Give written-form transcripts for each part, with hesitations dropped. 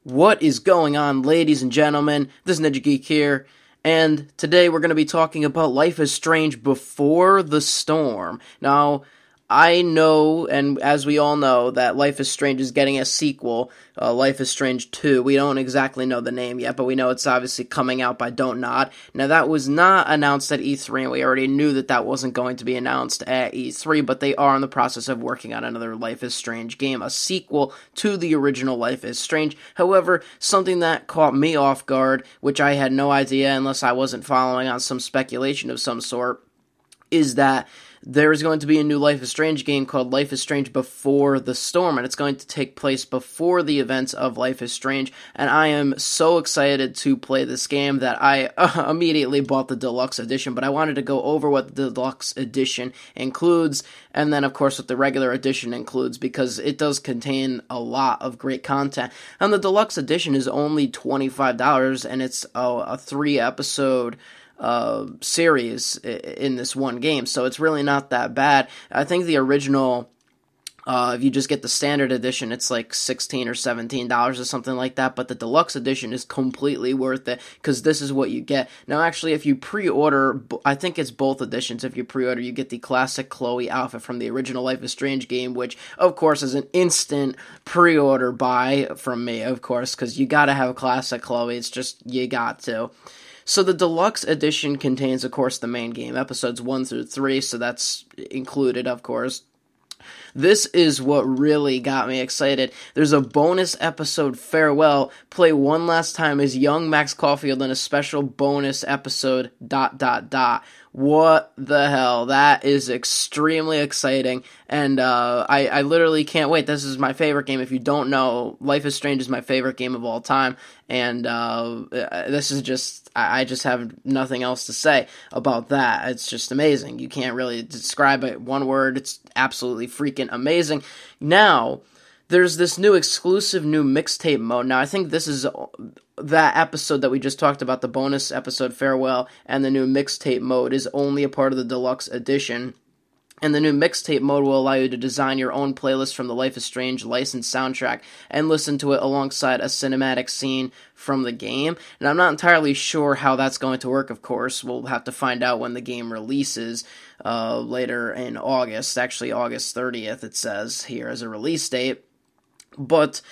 What is going on, ladies and gentlemen? This is NinjaGeek here, and today we're going to be talking about Life is Strange Before the Storm. Now, I know, and as we all know, that Life is Strange is getting a sequel, Life is Strange 2. We don't exactly know the name yet, but we know it's obviously coming out by Don't Nod. Now, that was not announced at E3, and we already knew that that wasn't going to be announced at E3, but they are in the process of working on another Life is Strange game, a sequel to the original Life is Strange. However, something that caught me off guard, which I had no idea unless I wasn't following on some speculation of some sort, is that there is going to be a new Life is Strange game called Life is Strange Before the Storm, and it's going to take place before the events of Life is Strange, and I am so excited to play this game that I immediately bought the Deluxe Edition, but I wanted to go over what the Deluxe Edition includes, and then, of course, what the regular edition includes, because it does contain a lot of great content. And the Deluxe Edition is only $25, and it's a 3-episode series in this one game, so it's really not that bad. I think the original, if you just get the standard edition, it's like $16 or $17 or something like that, but the deluxe edition is completely worth it, because this is what you get. Now, actually, if you pre-order, I think it's both editions, if you pre-order, you get the classic Chloe outfit from the original Life is Strange game, which, of course, is an instant pre-order buy from me, of course, because you gotta have a classic Chloe, it's just, you got to. So the Deluxe Edition contains, of course, the main game, episodes 1 through 3, so that's included, of course. This is what really got me excited. There's a bonus episode, Farewell, play one last time as young Max Caulfield in a special bonus episode, ... What the hell? That is extremely exciting, and I literally can't wait. This is my favorite game. If you don't know, Life is Strange is my favorite game of all time, and this is just, I just have nothing else to say about that. It's just amazing. You can't really describe it one word. It's absolutely freaking amazing. Now, there's this new exclusive new Mixtape Mode. Now, I think this is that episode that we just talked about, the bonus episode, Farewell, and the new Mixtape Mode is only a part of the Deluxe Edition. And the new Mixtape Mode will allow you to design your own playlist from the Life is Strange licensed soundtrack and listen to it alongside a cinematic scene from the game. And I'm not entirely sure how that's going to work, of course. We'll have to find out when the game releases later in August. Actually, August 30th, it says here as a release date. But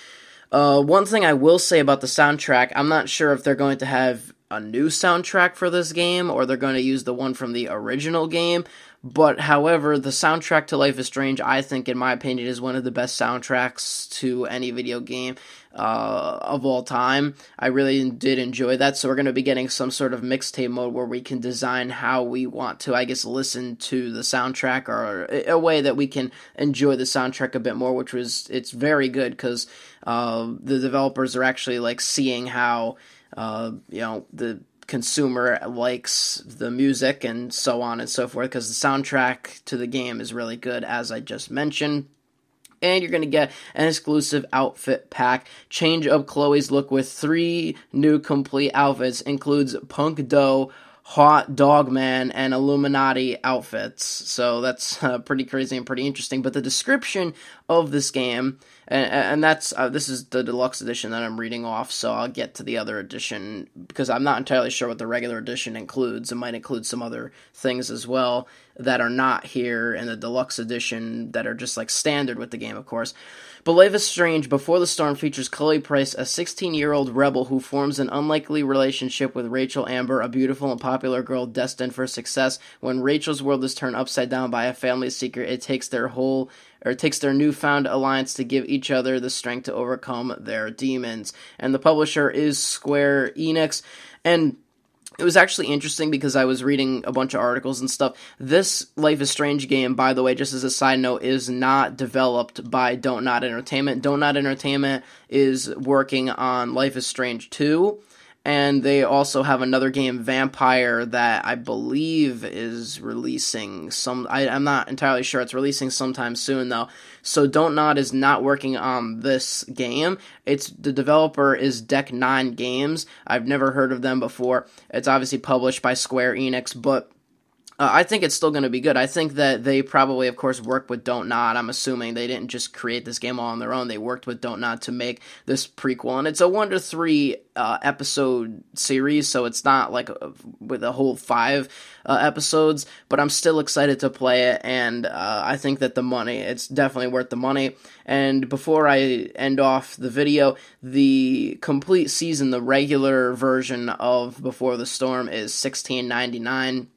one thing I will say about the soundtrack, I'm not sure if they're going to have a new soundtrack for this game, or they're going to use the one from the original game. But, however, the soundtrack to Life is Strange, I think, in my opinion, is one of the best soundtracks to any video game of all time. I really did enjoy that, so we're going to be getting some sort of mixtape mode where we can design how we want to, I guess, listen to the soundtrack, or a way that we can enjoy the soundtrack a bit more, it's very good, because the developers are actually, like, seeing how, the consumer likes the music and so on and so forth, because the soundtrack to the game is really good, as I just mentioned. And you're going to get an exclusive outfit pack. Change up Chloe's look with 3 new complete outfits. Includes Punk Dough, Hot Dog Man, and Illuminati outfits. So that's pretty crazy and pretty interesting. But the description of this game, and that's this is the Deluxe Edition that I'm reading off, so I'll get to the other edition, because I'm not entirely sure what the regular edition includes. It might include some other things as well that are not here in the Deluxe Edition, that are just like standard with the game, of course. But Life is Strange Before the Storm features Chloe Price, a 16-year-old rebel who forms an unlikely relationship with Rachel Amber, a beautiful and popular girl destined for success. When Rachel's world is turned upside down by a family secret, it takes their newfound alliance to give each other the strength to overcome their demons. And the publisher is Square Enix, and it was actually interesting because I was reading a bunch of articles and stuff. This Life is Strange game, by the way, just as a side note, is not developed by Don't Nod Entertainment. Don't Nod Entertainment is working on Life is Strange 2, and they also have another game, Vampire, that I believe is releasing I'm not entirely sure. It's releasing sometime soon, though. So Don't Nod is not working on this game. The developer is Deck 9 Games. I've never heard of them before. It's obviously published by Square Enix, but I think it's still going to be good. I think that they probably, of course, worked with Don't Nod. I'm assuming they didn't just create this game all on their own. They worked with Don't Nod to make this prequel. And it's a 1 to 3 episode series, so it's not like with a whole 5 episodes. But I'm still excited to play it, and I think that it's definitely worth the money. And before I end off the video, the complete season, the regular version of Before the Storm is $16.99.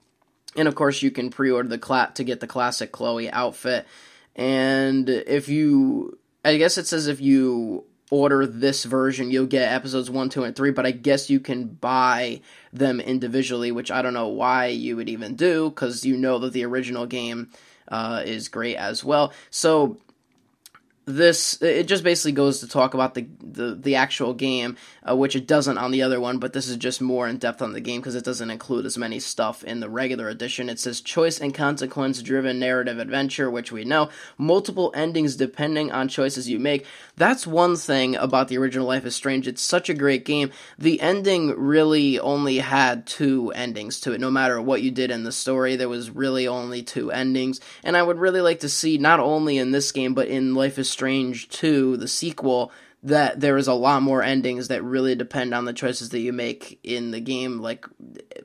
And of course, you can pre-order to get the classic Chloe outfit. And I guess it says if you order this version, you'll get episodes 1, 2, and 3. But I guess you can buy them individually, which I don't know why you would even do, because you know that the original game is great as well. So it just basically goes to talk about the actual game, which it doesn't on the other one, but this is just more in depth on the game because it doesn't include as many stuff in the regular edition. It says choice and consequence driven narrative adventure, which we know, multiple endings depending on choices you make. That's one thing about the original Life is Strange. It's such a great game. The ending really only had 2 endings to it. No matter what you did in the story, there was really only 2 endings, and I would really like to see, not only in this game, but in Life is Strange 2, the sequel, that there is a lot more endings that really depend on the choices that you make in the game, like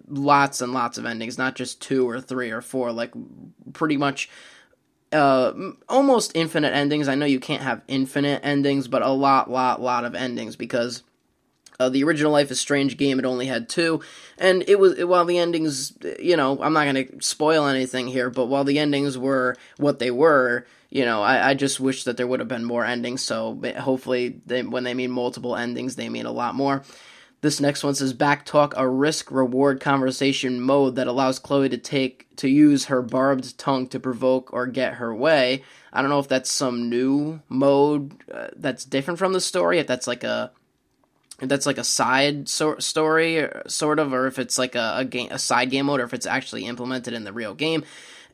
lots and lots of endings, not just 2 or 3 or 4, like pretty much almost infinite endings. I know you can't have infinite endings, but a lot of endings, because the original Life is Strange game, it only had 2, and while the endings, I'm not going to spoil anything here, but while the endings were what they were, I just wish that there would have been more endings, so hopefully when they mean multiple endings, they mean a lot more. This next one says, Backtalk, a risk-reward conversation mode that allows Chloe to use her barbed tongue to provoke or get her way. I don't know if that's some new mode that's different from the story, if that's like a side story, sort of, or if it's like a side game mode, or if it's actually implemented in the real game.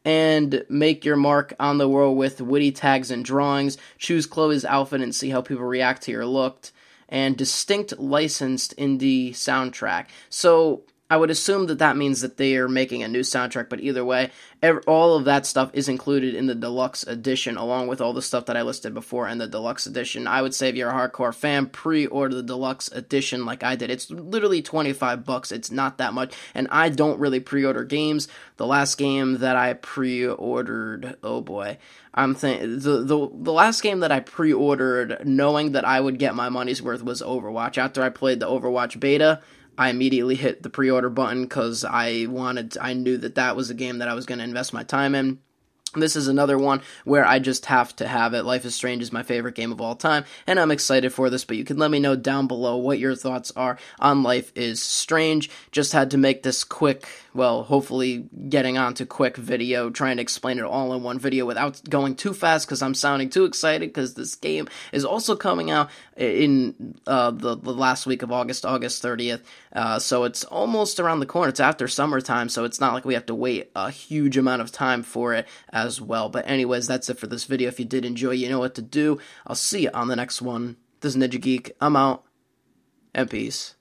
And make your mark on the world with witty tags and drawings. Choose Chloe's outfit and see how people react to your look. And distinct licensed indie soundtrack. So I would assume that means that they are making a new soundtrack, but either way, all of that stuff is included in the Deluxe Edition, along with all the stuff that I listed before in the Deluxe Edition. I would say if you're a hardcore fan, pre-order the Deluxe Edition like I did. It's literally $25. It's not that much, and I don't really pre-order games. The last game that I pre-ordered, oh boy, the last game that I pre-ordered knowing that I would get my money's worth was Overwatch. After I played the Overwatch beta, I immediately hit the pre-order button because I knew that was a game that I was going to invest my time in. This is another one where I just have to have it. Life is Strange is my favorite game of all time, and I'm excited for this, but you can let me know down below what your thoughts are on Life is Strange. Just had to make this quick, well, hopefully getting on to quick video, trying to explain it all in one video without going too fast because I'm sounding too excited because this game is also coming out in the last week of August 30th, so it's almost around the corner. It's after summertime, so it's not like we have to wait a huge amount of time for it as well. But anyways, that's it for this video. If you did enjoy, you know what to do. I'll see you on the next one. This is NinjaGeek. I'm out, and peace.